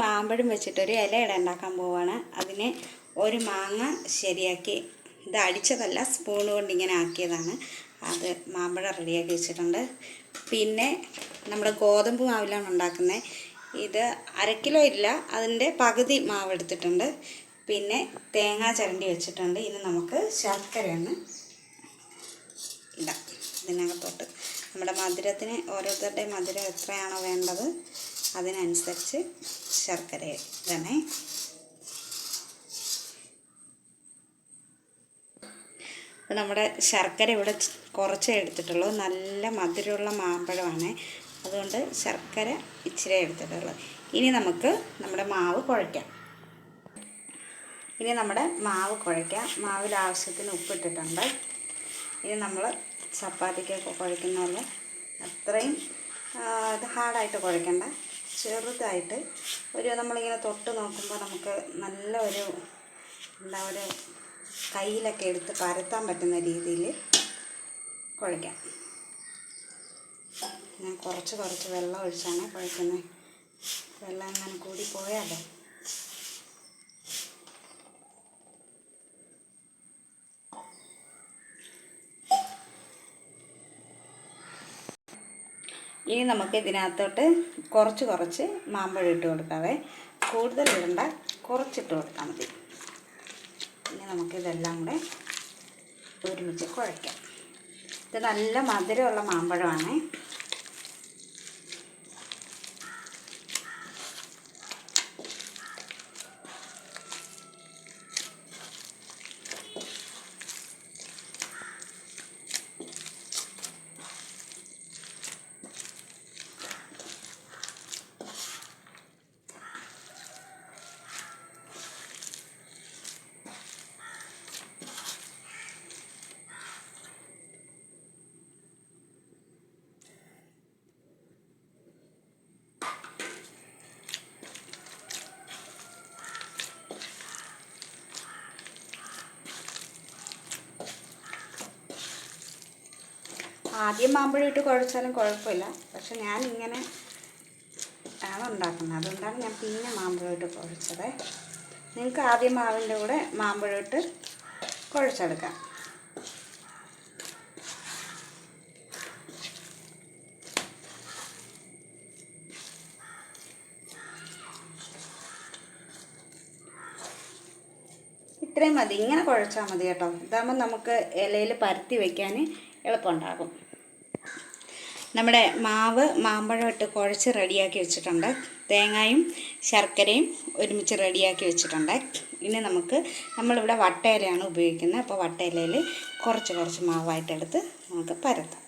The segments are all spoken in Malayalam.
മാമ്പഴം വെച്ചിട്ടൊരു ഇലയട ഉണ്ടാക്കാൻ പോവുകയാണ്. അതിന് ഒരു മാങ്ങ ശരിയാക്കി, ഇത് അടിച്ചതല്ല, സ്പൂൺ കൊണ്ട് ഇങ്ങനെ ആക്കിയതാണ്. അത് മാമ്പഴം റെഡിയാക്കി വെച്ചിട്ടുണ്ട്. പിന്നെ നമ്മുടെ ഗോതമ്പ് മാവിലാണ് ഉണ്ടാക്കുന്നത്. ഇത് 1/2 കിലോ ഇല്ല, അതിൻ്റെ പകുതി മാവ് എടുത്തിട്ടുണ്ട്. പിന്നെ തേങ്ങ ചിരണ്ടി വെച്ചിട്ടുണ്ട്. ഇനി നമുക്ക് ശർക്കരയാണ് ഇടാം ഇതിനകത്തോട്ട്. നമ്മുടെ മധുരത്തിന് ഓരോരുത്തരുടെ മധുരം എത്രയാണോ വേണ്ടത് അതിനനുസരിച്ച് ശർക്കര ഇടണേ. അപ്പോൾ നമ്മുടെ ശർക്കര ഇവിടെ കുറച്ചേ എടുത്തിട്ടുള്ളൂ. നല്ല മധുരമുള്ള മാമ്പഴമാണ്, അതുകൊണ്ട് ശർക്കര ഇച്ചിരി എടുത്തിട്ടുള്ളൂ. ഇനി നമുക്ക് നമ്മുടെ മാവ് കുഴയ്ക്കാം. മാവിൽ ആവശ്യത്തിന് ഉപ്പിട്ടിട്ടുണ്ട്. ഇനി നമ്മൾ ചപ്പാത്തിക്കൊക്കെ കുഴയ്ക്കുന്ന പോലെ അത്രയും ഇത് ഹാർഡായിട്ട് കുഴയ്ക്കണ്ട, ചെറുതായിട്ട് നമ്മളിങ്ങനെ തൊട്ട് നോക്കുമ്പോൾ നമുക്ക് നല്ല ഒരു കയ്യിലൊക്കെ എടുത്ത് പരത്താൻ പറ്റുന്ന രീതിയിൽ കുഴയ്ക്കാം. ഞാൻ കുറച്ച് വെള്ളം ഒഴിച്ചാണ് കുഴയ്ക്കുന്നത്. വെള്ളം അങ്ങനെ കൂടി പോയാലോ. ഇനി നമുക്ക് ഇതിനകത്തോട്ട് കുറച്ച് മാമ്പഴം ഇട്ട് കൊടുക്കാവേ. കൂടുതൽ ഇടണ്ട, കുറച്ചിട്ട് കൊടുത്താൽ മതി. ഇനി നമുക്കിതെല്ലാം കൂടെ ഒരുമിച്ച് കുഴയ്ക്കാം. ഇത് നല്ല മധുരമുള്ള മാമ്പഴമാണ്. ആദ്യം മാമ്പഴം ഇട്ട് കുഴച്ചാലും കുഴപ്പമില്ല, പക്ഷെ ഞാനിങ്ങനെ ആണ് ഉണ്ടാക്കുന്നത്, അതുകൊണ്ടാണ് ഞാൻ പിന്നെ മാമ്പഴം ഇട്ട് കുഴച്ചത്. നിങ്ങൾക്ക് ആദ്യം മാവിൻ്റെ കൂടെ മാമ്പഴം ഇട്ട് കുഴച്ചെടുക്കാം. ഇത്രയും മതി, ഇങ്ങനെ കുഴച്ചാൽ മതി കേട്ടോ. ഇതാകുമ്പോൾ നമുക്ക് ഇലയിൽ പരത്തി വയ്ക്കാൻ എളുപ്പമുണ്ടാകും. നമ്മുടെ മാമ്പഴം ഇട്ട് കുഴച്ച് റെഡിയാക്കി വെച്ചിട്ടുണ്ട്. തേങ്ങയും ശർക്കരയും ഒരുമിച്ച് റെഡിയാക്കി വെച്ചിട്ടുണ്ട്. ഇനി നമ്മളിവിടെ വട്ടയിലയാണ് ഉപയോഗിക്കുന്നത്. അപ്പോൾ വട്ടയിലയിൽ കുറച്ച് മാവായിട്ടെടുത്ത് നമുക്ക് പരത്താം.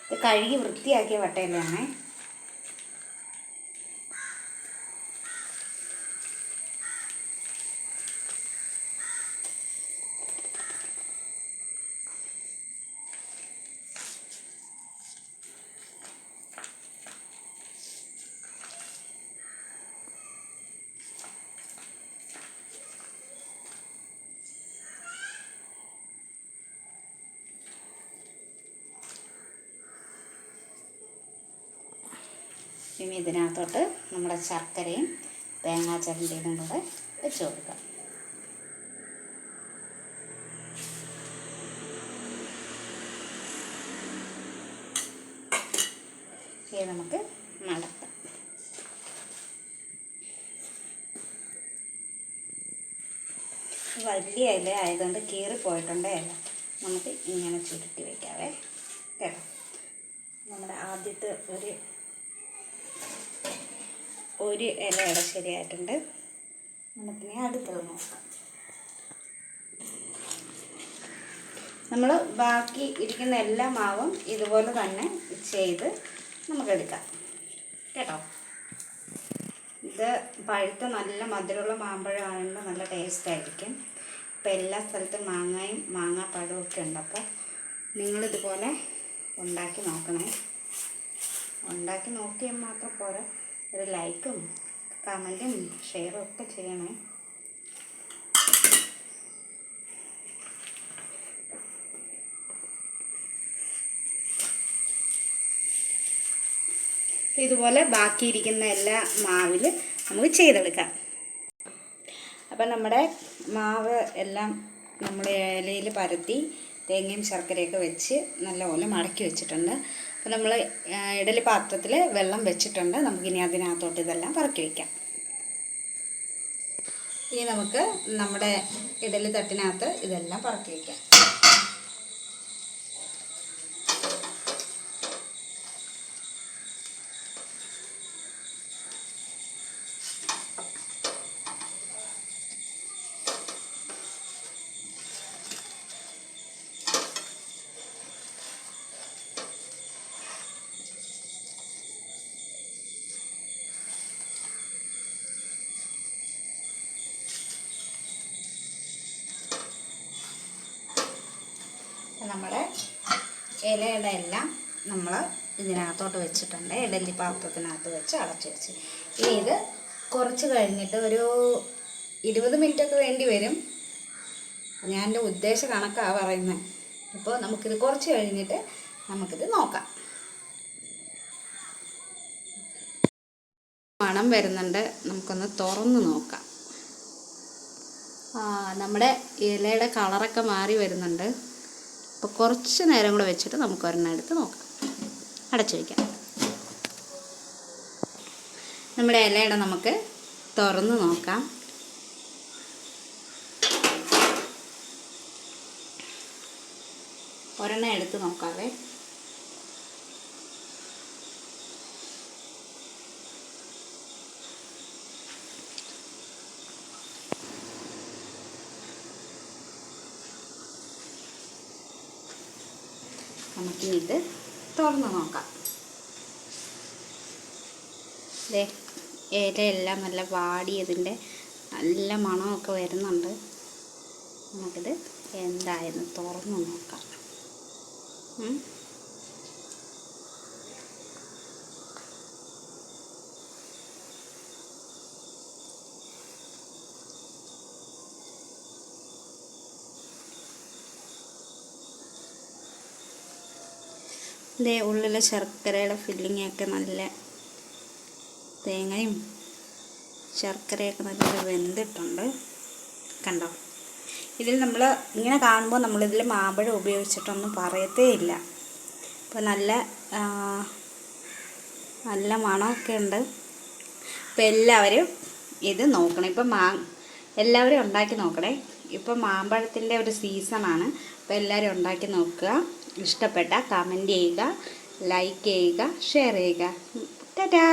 ഇത് കഴുകി വൃത്തിയാക്കിയ വട്ടയിലയാണ്. ഇനി ഇതിനകത്തോട്ട് നമ്മുടെ ശർക്കരയും തേങ്ങാ ചിരണ്ടിയും കൂടെ വെച്ച് കൊടുക്കാം. ഇത് നമുക്ക് മടക്കാം. വലിയ ഇല ആയതുകൊണ്ട് കീറിപ്പോയിട്ടുണ്ട് ഇല. നമുക്ക് ഇങ്ങനെ ചുരുട്ടി വയ്ക്കാവേ കേട്ടോ. നമ്മുടെ ആദ്യത്തെ ഒരു ഇലയുടെ ശരിയായിട്ടുണ്ട്. നമുക്കിനി അടുത്തത് നോക്കാം. നമ്മൾ ബാക്കി ഇരിക്കുന്ന എല്ലാ മാവും ഇതുപോലെ തന്നെ ചെയ്ത് നമുക്കെടുക്കാം കേട്ടോ. ഇത് പഴുത്ത നല്ല മധുരമുള്ള മാമ്പഴമാണെങ്കിൽ നല്ല ടേസ്റ്റായിരിക്കും. ഇപ്പം എല്ലാ സ്ഥലത്തും മാങ്ങാപ്പഴവും ഒക്കെ ഉണ്ട്. അപ്പോൾ നിങ്ങളിതുപോലെ ഉണ്ടാക്കി നോക്കണേ. ഉണ്ടാക്കി നോക്കിയാൽ മാത്രം പോരാ, ഒരു ലൈക്കും കമൻറ്റും ഷെയറും ഒക്കെ ചെയ്യണേ. ഇതുപോലെ ബാക്കിയിരിക്കുന്ന എല്ലാ മാവിൽ നമുക്ക് ചെയ്തെടുക്കാം. അപ്പം നമ്മുടെ മാവ് എല്ലാം നമ്മൾ ഇലയിൽ പരത്തി തേങ്ങയും ശർക്കരയൊക്കെ വെച്ച് നല്ലപോലെ മടക്കി വെച്ചിട്ടുണ്ട്. അപ്പോൾ നമ്മൾ ഇഡലി പാത്രത്തിൽ വെള്ളം വെച്ചിട്ടുണ്ട്. നമുക്കിനി അതിനകത്തോട്ട് ഇതെല്ലാം പറക്കി വയ്ക്കാം. ഇനി നമുക്ക് നമ്മുടെ ഇഡലി തട്ടിനകത്ത് ഇതെല്ലാം പറക്കി വയ്ക്കാം. നമ്മുടെ ഇലയുടെ എല്ലാം നമ്മൾ ഇതിനകത്തോട്ട് വെച്ചിട്ടുണ്ട്. ഇഡലി പാത്രത്തിനകത്ത് വെച്ച് അടച്ചു വെച്ച് ഇനി ഇത് കുറച്ച് കഴിഞ്ഞിട്ട് ഒരു 20 മിനിറ്റൊക്കെ വേണ്ടി വരും. ഞാൻ എൻ്റെ ഉദ്ദേശ കണക്കാണ് പറയുന്നത്. അപ്പോൾ നമുക്കിത് കുറച്ച് കഴിഞ്ഞിട്ട് നമുക്കിത് നോക്കാം. മണം വരുന്നുണ്ട്. നമുക്കൊന്ന് തുറന്ന് നോക്കാം. നമ്മുടെ ഇലയുടെ കളറൊക്കെ മാറി വരുന്നുണ്ട്. അപ്പോൾ കുറച്ച് നേരം കൂടെ വെച്ചിട്ട് നമുക്ക് ഒരെണ്ണം എടുത്ത് നോക്കാം. അടച്ചു വയ്ക്കാം. നമ്മുടെ ഇലയുടെ നമുക്ക് തുറന്ന് നോക്കാം. ഒരെണ്ണം എടുത്ത് നോക്കാവേ. നമുക്കിത് തുറന്ന് നോക്കാം. ഇലയെല്ലാം നല്ല വാടിയതിൻ്റെ നല്ല മണമൊക്കെ വരുന്നുണ്ട്. നമുക്കിത് എന്തായിരുന്നു തുറന്ന് നോക്കാം. ഇതേ ഉള്ളിലെ ശർക്കരയുടെ ഫില്ലിങ്ങൊക്കെ നല്ല തേങ്ങയും ശർക്കരയൊക്കെ നല്ല വെന്തിട്ടുണ്ട്. കണ്ടോ? ഇതിൽ നമ്മൾ ഇങ്ങനെ കാണുമ്പോൾ നമ്മളിതിൽ മാമ്പഴം ഉപയോഗിച്ചിട്ടൊന്നും പറയത്തേ ഇല്ല. അപ്പോൾ നല്ല നല്ല മണമൊക്കെ ഉണ്ട്. അപ്പോൾ എല്ലാവരും ഇത് നോക്കണം. ഇപ്പം എല്ലാവരും ഉണ്ടാക്കി നോക്കണേ. ഇപ്പം മാമ്പഴത്തിൻ്റെ ഒരു സീസണാണ്. അപ്പോൾ എല്ലാവരും ഉണ്ടാക്കി നോക്കുക. ഇഷ്ടപ്പെട്ട കമൻറ്റ് ചെയ്യുക, ലൈക്ക് ചെയ്യുക, ഷെയർ ചെയ്യുക. ടാറ്റാ.